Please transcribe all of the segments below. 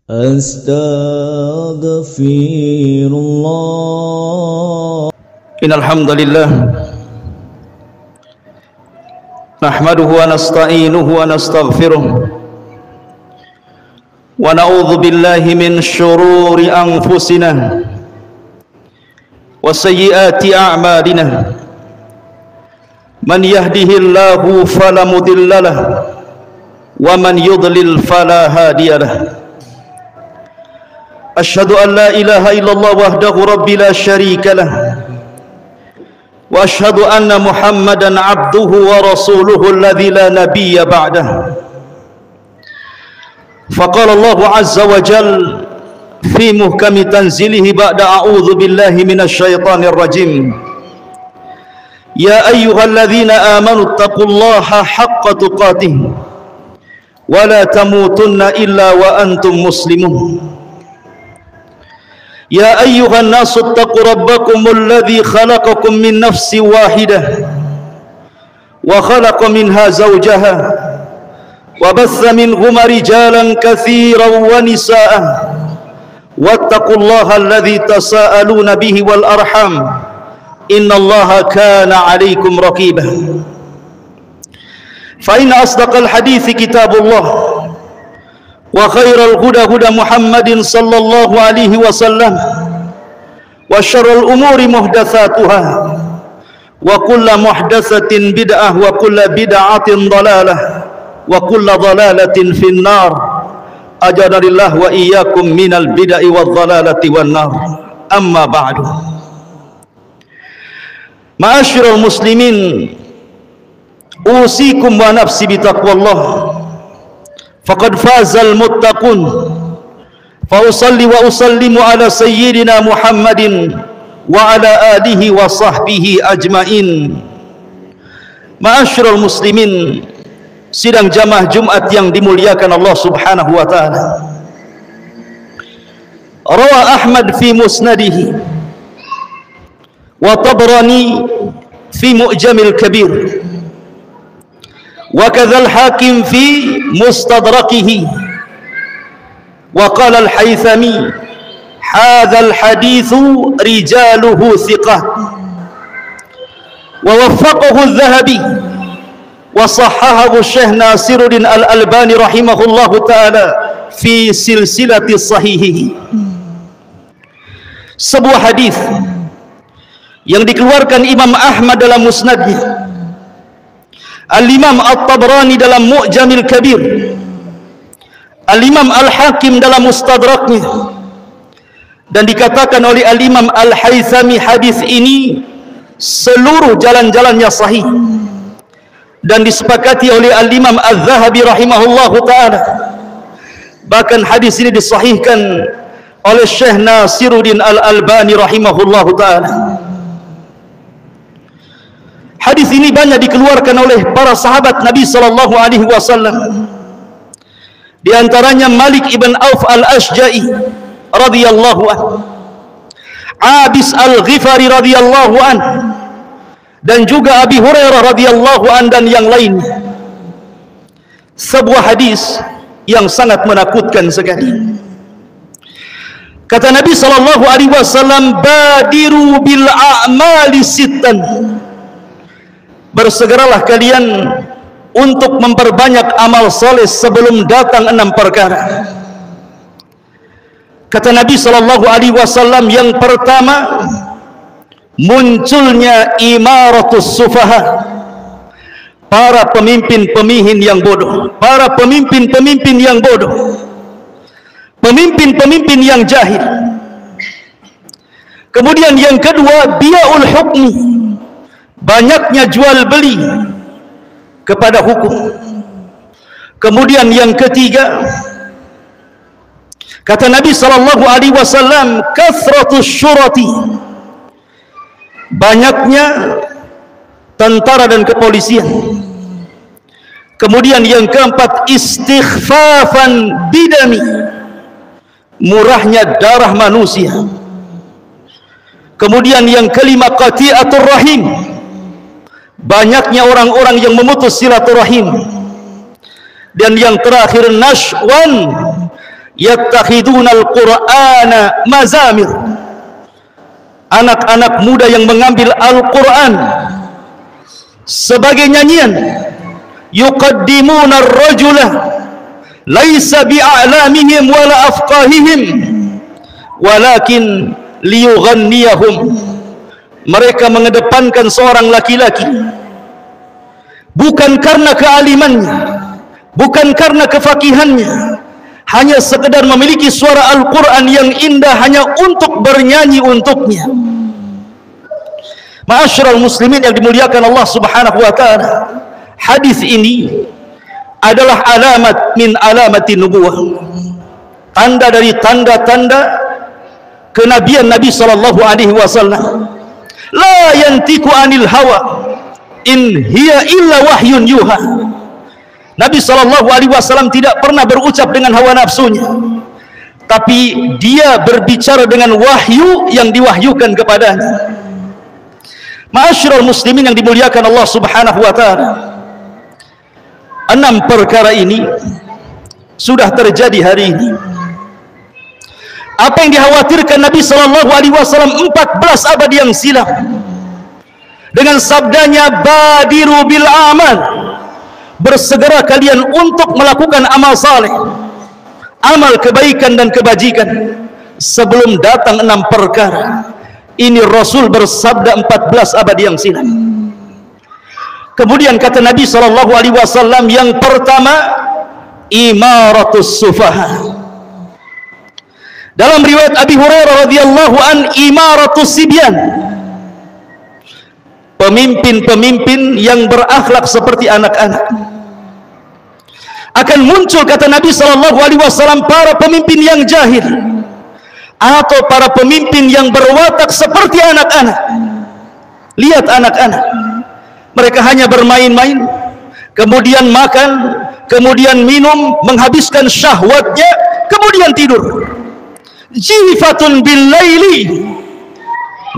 Astaghfirullah. Innal hamdalillah nahmaduhu wa nasta'inuhu wa nastaghfiruh wa na'udzu billahi min syururi anfusina wa sayyiati a'malina. Man yahdihillahu fala mudhillalah wa man yudlil fala hadiyalah. Asyhadu an la ilaha illallah wahdahu rabbi la syarika lah wa asyhadu anna Muhammadan abduhu wa rasuluhu alladzi la nabiyya ba'dah. Faqala Allah azza wa jalla fi muhkami tanzilihi ba'da a'udzu billahi minasy syaithanir rajim. Ya ayyuhalladzina amanu taqullaha haqqa tuqatih wa la tamutunna illa wa antum muslimun. Ya ayyuhan nasu ittaqu rabbakumul ladzi khalaqakum min nafsin wahidah wa khalaqa minha zawjaha wa batha minhuma rijalan katsiran wa nisaa wattaqullaha alladzi tasaaluna bihi wal arham innallaha kana 'alaikum raqiba. Fa inna asdaqal hadithi kitabullah wa khairal huda huda Muhammadin sallallahu alaihi wasallam wa syarrul umuri muhdatsatuha wa kullu muhdatsatin bid'ah wa kullu bid'atin dhalalah wa kullu dhalalatin finnar. Ajaranillah wa iyyakum minal bid'i wadh dhalalati wan nar. Amma ba'du. Ma'asyiral muslimin, usikum wa nafsi bitaqwallah. Faqad fazal muttaqun. Fa usalli wa usallimu ala sayyidina Muhammadin wa ala alihi wa sahbihi ajmain. Ma'asyiral muslimin, sidang jamaah Jumat yang dimuliakan Allah Subhanahu wa taala. Rawa Ahmad fi musnadihi wa Tabrani fi Mu'jamil Kabir wa kadzal Hakim fi Mustadrakihi wa qala al-Haythami hadzal haditsu rijaluhu thiqat wa waffaqahu adh-Dhahabi wa sahhahahu Syekh Nasiruddin Al-Albani rahimahullahu taala fi silsilati sahihihi. Sebuah hadis yang dikeluarkan Imam Ahmad dalam musnadnya, Al-Imam At-Tabrani dalam Mu'jamil Kabir, Al-Imam Al-Hakim dalam Mustadraknya, dan dikatakan oleh Al-Imam Al-Haythami hadis ini seluruh jalan-jalannya sahih, dan disepakati oleh Al-Imam Al-Dhahabi rahimahullahu ta'ala. Bahkan hadis ini disahihkan oleh Syekh Nasiruddin Al-Albani rahimahullahu ta'ala. Hadis ini banyak dikeluarkan oleh para sahabat Nabi sallallahu alaihi wasallam. Di antaranya Malik ibn Auf al-Ashja'i radhiyallahu anhu, Abis al-Ghifari radhiyallahu anhu, dan juga Abi Hurairah radhiyallahu anhu dan yang lainnya. Sebuah hadis yang sangat menakutkan sekali. Kata Nabi sallallahu alaihi wasallam, badiru bil a'mali sittan. Bersegeralah kalian untuk memperbanyak amal soleh sebelum datang 6 perkara. Kata Nabi sallallahu alaihi wasallam, yang pertama, munculnya imaratus sufaha, para pemimpin-pemimpin yang bodoh, para pemimpin-pemimpin yang bodoh, pemimpin-pemimpin yang jahil. Kemudian yang kedua, bi'ul hukmi, banyaknya jual beli kepada hukum. Kemudian yang ketiga, kata Nabi sallallahu alaihi wasallam, kathratus syurati, banyaknya tentara dan kepolisian. Kemudian yang keempat, istighfafan bidami, murahnya darah manusia. Kemudian yang kelima, qati'atur rahim, banyaknya orang-orang yang memutus silaturahim. Dan yang terakhir, nashwan, yattakhiduna al-Qur'ana mazamir. Anak-anak muda yang mengambil Al-Quran sebagai nyanyian. Yuqaddimuna ar-rajula laisa bi'a'lamihim wala afqahihim walakin liyughanniyahum. Mereka mengedepankan seorang laki-laki bukan karena kealimannya, bukan karena kefakihannya, hanya sekedar memiliki suara Al-Quran yang indah hanya untuk bernyanyi untuknya. Ma'asyiral muslimin yang dimuliakan Allah Subhanahu wa taala, hadis ini adalah alamat min alamati nubuwah, tanda dari tanda-tanda kenabian Nabi sallallahu alaihi wasallam. La yantiku anil hawa in hiya illa wahyun yuha. Nabi SAW tidak pernah berucap dengan hawa nafsunya, tapi dia berbicara dengan wahyu yang diwahyukan kepadanya. Ma'asyiral muslimin yang dimuliakan Allah Subhanahu wa taala, 6 perkara ini sudah terjadi hari ini. Apa yang dikhawatirkan Nabi SAW 14 abad yang silam dengan sabdanya badiru bil amal, bersegera kalian untuk melakukan amal saleh, amal kebaikan dan kebajikan sebelum datang 6 perkara. Ini Rasul bersabda 14 abad yang silam. Kemudian kata Nabi SAW yang pertama, imaratus sufaha. Dalam riwayat Abi Hurairah radhiyallahu an, imaratus sibyan, pemimpin-pemimpin yang berakhlak seperti anak-anak. Akan muncul kata Nabi SAW para pemimpin yang jahil atau para pemimpin yang berwatak seperti anak-anak. Lihat anak-anak, mereka hanya bermain-main, kemudian makan, kemudian minum, menghabiskan syahwatnya, kemudian tidur. Jifatun bil laili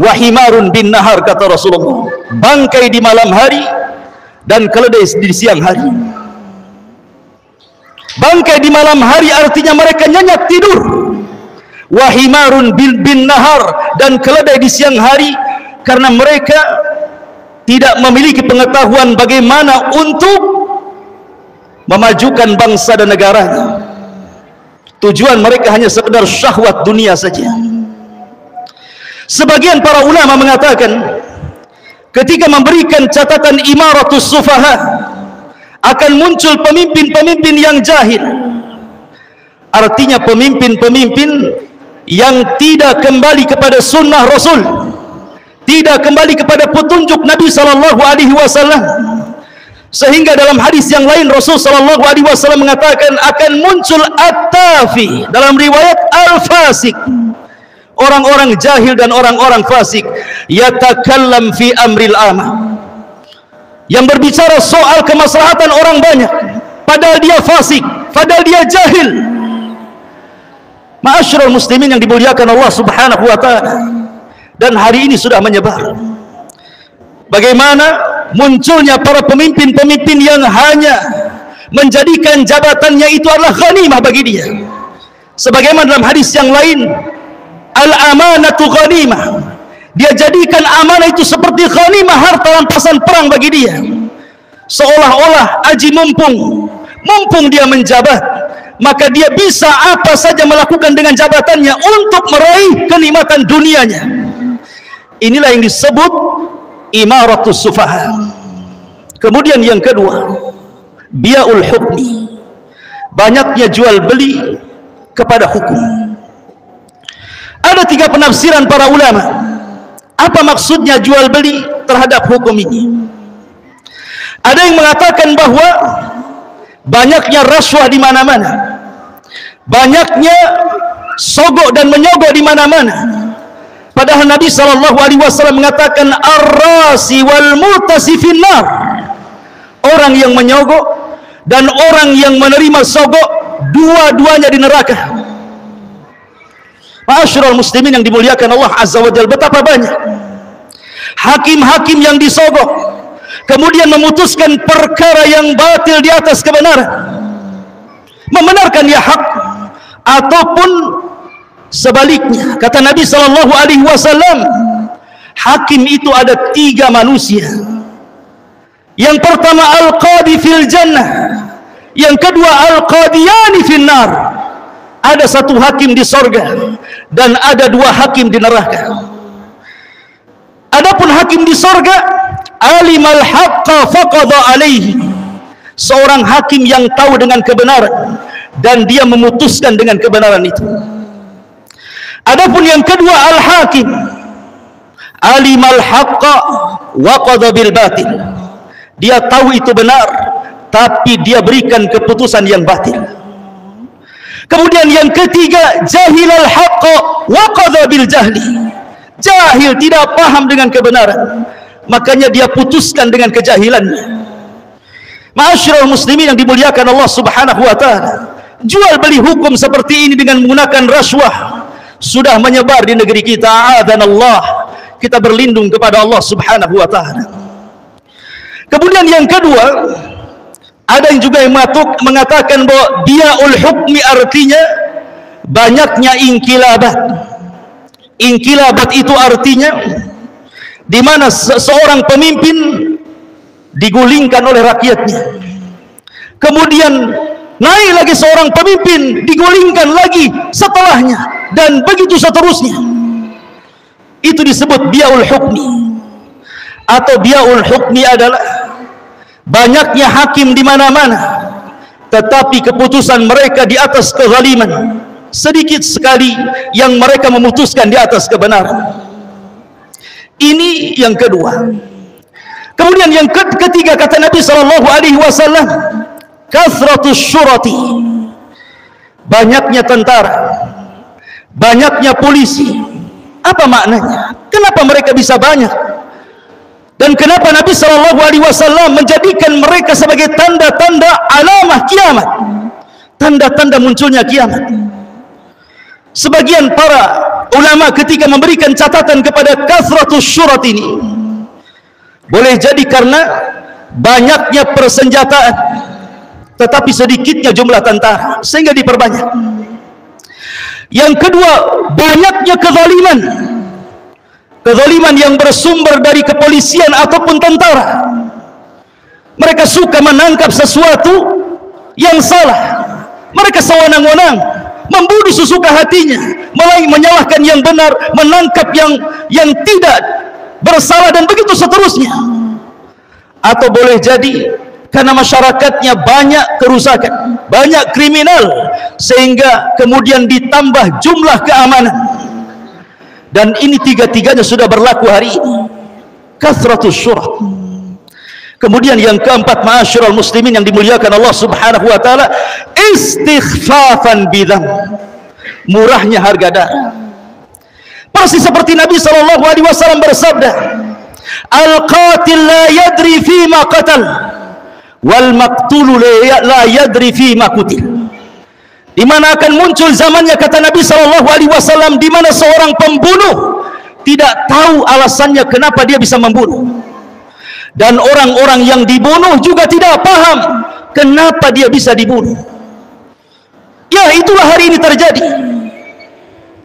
wa himarun bin nahar, kata Rasulullah. Bangkai di malam hari dan keledai di siang hari. Bangkai di malam hari artinya mereka nyenyak tidur. Wa himarun bin nahar, dan keledai di siang hari karena mereka tidak memiliki pengetahuan bagaimana untuk memajukan bangsa dan negaranya. Tujuan mereka hanya sekedar syahwat dunia saja. Sebagian para ulama mengatakan ketika memberikan catatan imaratus sufaha akan muncul pemimpin-pemimpin yang jahil. Artinya pemimpin-pemimpin yang tidak kembali kepada sunnah Rasul, tidak kembali kepada petunjuk Nabi SAW. Sehingga dalam hadis yang lain Rasul SAW mengatakan akan muncul at-tafi, dalam riwayat al-fasik, orang-orang jahil dan orang-orang fasik, yatakallam fi amril ama, yang berbicara soal kemaslahatan orang banyak, padahal dia fasik, padahal dia jahil. Ma'asyiral muslimin yang dimuliakan Allah Subhanahu wa taala, dan hari ini sudah menyebar. Bagaimana munculnya para pemimpin-pemimpin yang hanya menjadikan jabatannya itu adalah ghanimah bagi dia. Sebagaimana dalam hadis yang lain, al-amanatu ghanimah, dia jadikan amanah itu seperti ghanimah, harta rampasan perang bagi dia. Seolah-olah aji mumpung dia menjabat, maka dia bisa apa saja melakukan dengan jabatannya untuk meraih kenikmatan dunianya. Inilah yang disebut imaratus sufaha. Kemudian yang kedua, bia'ul hukmi, banyaknya jual beli kepada hukum. Ada 3 penafsiran para ulama. Apa maksudnya jual beli terhadap hukum ini? Ada yang mengatakan bahwa banyaknya rasuah di mana-mana, banyaknya sogok dan menyogok di mana-mana. Padahal Nabi SAW mengatakan ar-rasi wal mutasi finnar, orang yang menyogok dan orang yang menerima sogok dua-duanya di neraka. Ma'asyiral muslimin yang dimuliakan Allah Azza wa Jalla, betapa banyak hakim-hakim yang disogok kemudian memutuskan perkara yang batil di atas kebenaran, membenarkan ya hak ataupun sebaliknya. Kata Nabi sallallahu alaihi wasallam, hakim itu ada 3 manusia. Yang pertama al-qadi fil jannah, yang kedua al-qadiyani fil nar. Ada 1 hakim di sorga dan ada 2 hakim di neraka. Adapun hakim di sorga, alimal haqqa faqadha alaihi, seorang hakim yang tahu dengan kebenaran dan dia memutuskan dengan kebenaran itu. Adapun yang kedua al-hakim, alimal haqqa wa qadha bil batil, dia tahu itu benar tapi dia berikan keputusan yang batil. Kemudian yang ketiga, jahilal haqqa wa qadha bil jahli, jahil, tidak paham dengan kebenaran, makanya dia putuskan dengan kejahilannya. Ma'asyiral muslimin yang dimuliakan Allah Subhanahu wa taala, jual beli hukum seperti ini dengan menggunakan rasuah sudah menyebar di negeri kita. A'adhanallah, kita berlindung kepada Allah Subhanahu wa taala. Kemudian yang kedua, ada yang juga yang mengatakan bahwa bia'ul hukmi artinya banyaknya inqilabat. Inqilabat itu artinya di mana seorang pemimpin digulingkan oleh rakyatnya, kemudian naik lagi seorang pemimpin, digulingkan lagi setelahnya, dan begitu seterusnya. Itu disebut bia'ul hukmi. Atau bia'ul hukmi adalah banyaknya hakim di mana-mana, tetapi keputusan mereka di atas kezaliman. Sedikit sekali yang mereka memutuskan di atas kebenaran. Ini yang kedua. Kemudian yang ketiga, kata Nabi sallallahu alaihi wasallam, kathratus syurati, banyaknya tentara, banyaknya polisi. Apa maknanya? Kenapa mereka bisa banyak? Dan kenapa Nabi sallallahu alaihi wasallam menjadikan mereka sebagai tanda-tanda alamah kiamat, tanda-tanda munculnya kiamat? Sebagian para ulama ketika memberikan catatan kepada kathratus syurat ini, boleh jadi karena banyaknya persenjataan tetapi sedikitnya jumlah tentara sehingga diperbanyak. Yang kedua, banyaknya kezaliman, kezaliman yang bersumber dari kepolisian ataupun tentara. Mereka suka menangkap sesuatu yang salah, mereka sewenang-wenang membunuh sesuka hatinya, menyalahkan yang benar, menangkap yang tidak bersalah, dan begitu seterusnya. Atau boleh jadi karena masyarakatnya banyak kerusakan, banyak kriminal, sehingga kemudian ditambah jumlah keamanan. Dan ini tiga-tiganya sudah berlaku hari ini, kathratus syurat. Kemudian yang keempat, ma'asyiral muslimin yang dimuliakan Allah Subhanahu wa taala, istighfafan bidzam, murahnya harga darah. Persis seperti Nabi sallallahu alaihi wasallam bersabda, al-qatil la yadri fima qatal wal maqtulu la yadri fima qutil. Di mana akan muncul zamannya, kata Nabi sallallahu alaihi wasallam, di mana seorang pembunuh tidak tahu alasannya kenapa dia bisa membunuh, dan orang-orang yang dibunuh juga tidak paham kenapa dia bisa dibunuh. Ya, itulah hari ini terjadi.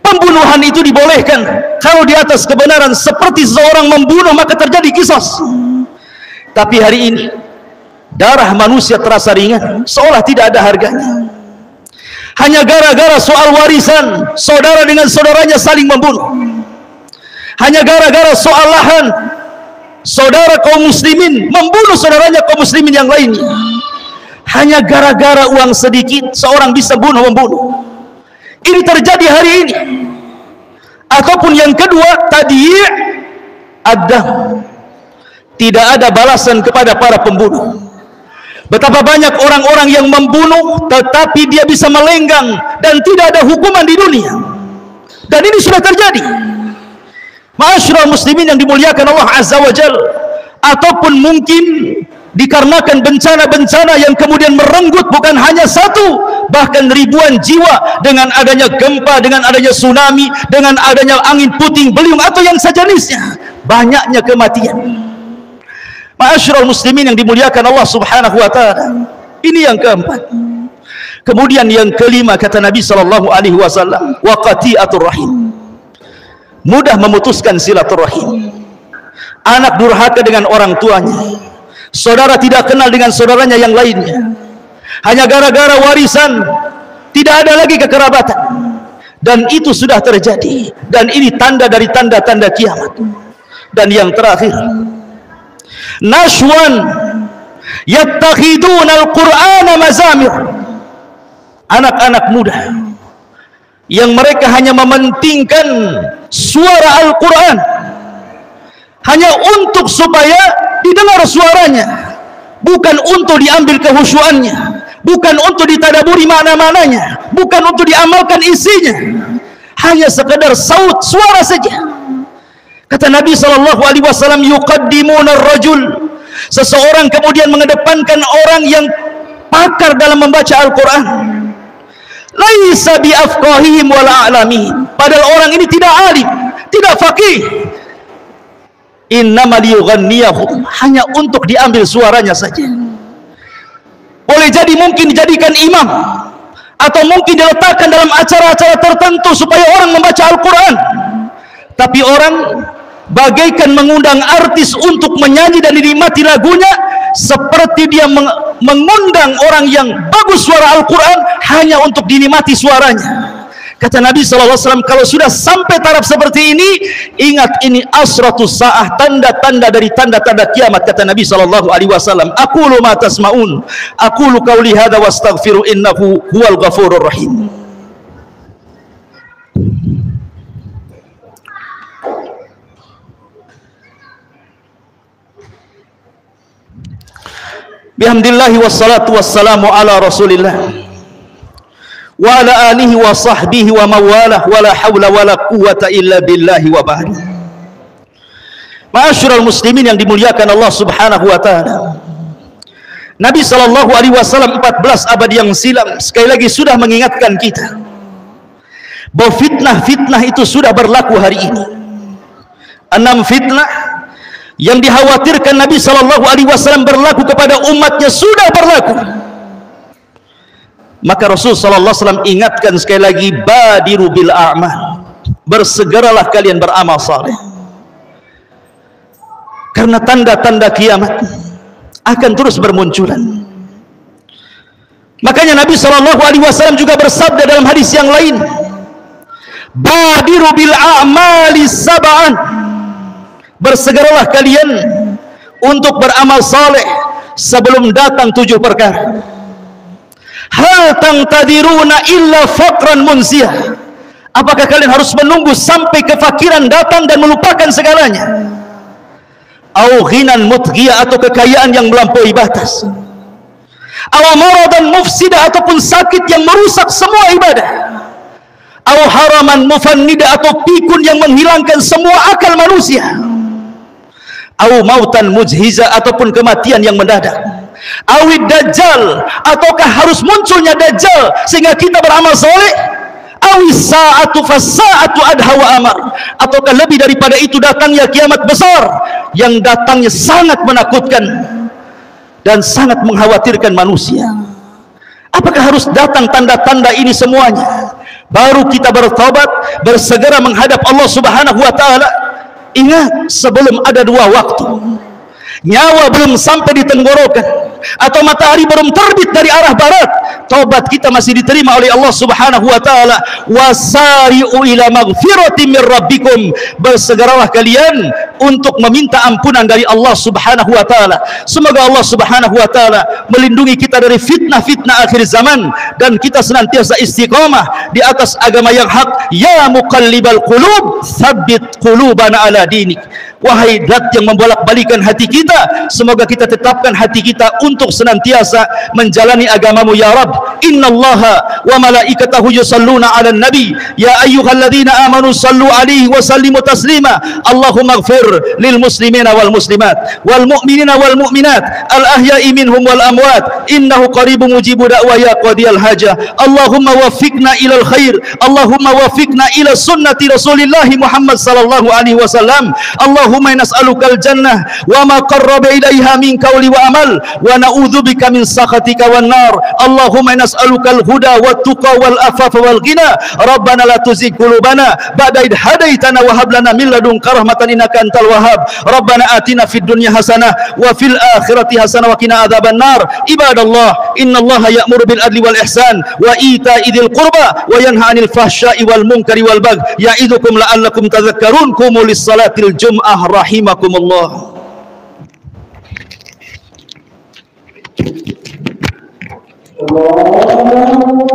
Pembunuhan itu dibolehkan kalau di atas kebenaran, seperti seseorang membunuh maka terjadi qisas. Tapi hari ini darah manusia terasa ringan, seolah tidak ada harganya. Hanya gara-gara soal warisan, saudara dengan saudaranya saling membunuh. Hanya gara-gara soal lahan, saudara kaum muslimin membunuh saudaranya kaum muslimin yang lainnya. Hanya gara-gara uang sedikit seorang bisa membunuh. Ini terjadi hari ini. Ataupun yang kedua, tadi' ad-dam, tidak ada balasan kepada para pembunuh. Betapa banyak orang-orang yang membunuh tetapi dia bisa melenggang dan tidak ada hukuman di dunia. Dan ini sudah terjadi. Ma'asyiral muslimin yang dimuliakan Allah Azza wa Jalla. Ataupun mungkin dikarenakan bencana-bencana yang kemudian merenggut bukan hanya satu, bahkan ribuan jiwa, dengan adanya gempa, dengan adanya tsunami, dengan adanya angin puting beliung atau yang sejenisnya, banyaknya kematian. Ma'asyiral muslimin yang dimuliakan Allah Subhanahu wa taala. Ini yang keempat. Kemudian yang kelima kata Nabi sallallahu alaihi wasallam, wa qati'atur rahim. Mudah memutuskan silaturahim. Anak durhaka dengan orang tuanya. Saudara tidak kenal dengan saudaranya yang lainnya. Hanya gara-gara warisan, tidak ada lagi kekerabatan. Dan itu sudah terjadi. Dan ini tanda dari tanda-tanda kiamat. Dan yang terakhir, nashwan yattakhiduna al-Qur'ana mazamir. Anak-anak muda yang mereka hanya mementingkan suara Al-Quran hanya untuk supaya didengar suaranya, bukan untuk diambil kehusuannya, bukan untuk ditadaburi makna-maknanya, bukan untuk diamalkan isinya, hanya sekedar saut suara saja. Kata Nabi SAW, yuqaddimuna ar-rajul, seseorang kemudian mengedepankan orang yang pakar dalam membaca Al-Quran, laisa bi afqahihim wala a'lamihim, padahal orang ini tidak alim, tidak faqih, innama liyughanniyahum, hanya untuk diambil suaranya saja. Boleh jadi mungkin dijadikan imam, atau mungkin diletakkan dalam acara-acara tertentu supaya orang membaca Al-Quran, tapi orang bagaikan mengundang artis untuk menyanyi dan dinikmati lagunya, seperti dia mengundang orang yang bagus suara Al-Quran hanya untuk dinikmati suaranya. Kata Nabi SAW, kalau sudah sampai taraf seperti ini, ingat ini asratus sa'ah, tanda-tanda dari tanda-tanda kiamat. Kata Nabi SAW, aqulu ma tasma'un, aqulu qawli hadha wastaghfiru innahu huwal ghafurur rahim. Bihamdillahi wassalatu wassalamu ala rasulillah wa ala alihi wa sahbihi wa mawalah wa la hawla wa la quwata illa billahi wa ba'd. Ma'asyiral muslimin yang dimuliakan Allah subhanahu wa ta'ala, Nabi SAW 14 abad yang silam sekali lagi sudah mengingatkan kita bahwa fitnah-fitnah itu sudah berlaku hari ini. 6 fitnah yang dikhawatirkan Nabi SAW berlaku kepada umatnya sudah berlaku. Maka Rasul SAW ingatkan sekali lagi, badiru bil a'mal, bersegeralah kalian beramal saleh, karena tanda-tanda kiamat akan terus bermunculan. Makanya Nabi SAW juga bersabda dalam hadis yang lain, badiru bil a'mali sab'an, bersegeralah kalian untuk beramal saleh sebelum datang 7 perkara. Hal tangtadiruna illa faqran munsiyah, apakah kalian harus menunggu sampai kefakiran datang dan melupakan segalanya? Au ghinan mutghiyah, atau kekayaan yang melampaui batas? Au maradan mufsida, ataupun sakit yang merusak semua ibadah? Au haraman mufannida, atau pikun yang menghilangkan semua akal manusia? Au mautan mujhiza, ataupun kematian yang mendadak? Awid dajjal, ataukah harus munculnya dajjal sehingga kita beramal soleh? Awis sa'atu fasa'atu adha wa amar, ataukah lebih daripada itu datangnya kiamat besar yang datangnya sangat menakutkan dan sangat mengkhawatirkan manusia? Apakah harus datang tanda-tanda ini semuanya baru kita bertobat, bersegera menghadap Allah Subhanahu wa ta'ala? Ingat, sebelum ada 2 waktu, nyawa belum sampai di tenggorokan atau matahari belum terbit dari arah barat, taubat kita masih diterima oleh Allah Subhanahu wa taala. Wasari'u ila maghfiratin mir rabbikum, bersegeralah kalian untuk meminta ampunan dari Allah Subhanahu wa taala. Semoga Allah Subhanahu wa taala melindungi kita dari fitnah-fitnah akhir zaman dan kita senantiasa istiqamah di atas agama yang hak. Ya muqallibal qulub, tsabbit qulubana ala dinik. Wahai zat yang membolak-balikan hati kita, semoga kita tetapkan hati kita untuk senantiasa menjalani agamamu ya Rabb. Innallaha wa malaikatahu yusalluna 'alan nabi ya ayyuhalladzina amanu sallu 'alaihi wa sallimu taslima. Allahumma ighfir lil muslimina wal muslimat wal mu'minina wal mu'minat al ahya'i minhum wal amwat innahu qaribun mujibu da'wa ya qadiyal hajah. Allahumma waffiqna ilal khair, Allahumma waffiqna ila sunnati Rasulillah Muhammad sallallahu alaihi wasallam. Allahumma Allahumma nas'alukal jannah wa ma qarraba ilaiha min qawli wa amal, wa na'udzubika min sakhatika wan nar. Allahumma nas'alukal huda wat tuqa wal afafa wal ghina. Rabbana la tuzigh qulubana ba'da idh hadaitana wa hab lana min ladunka rahmatan innaka antal wahhab. Rabbana atina fid dunya hasanah wa fil akhirati hasanah wa qina adzaban nar. Ibadallah, innallaha ya'muru bil adli wal ihsan wa ita'i dzil qurba wa yanha 'anil fahsya'i wal munkari wal baghi ya'idzukum la'allakum tadhakkarun. Qumu lis salatil jum'ah rahimakumullah. Allah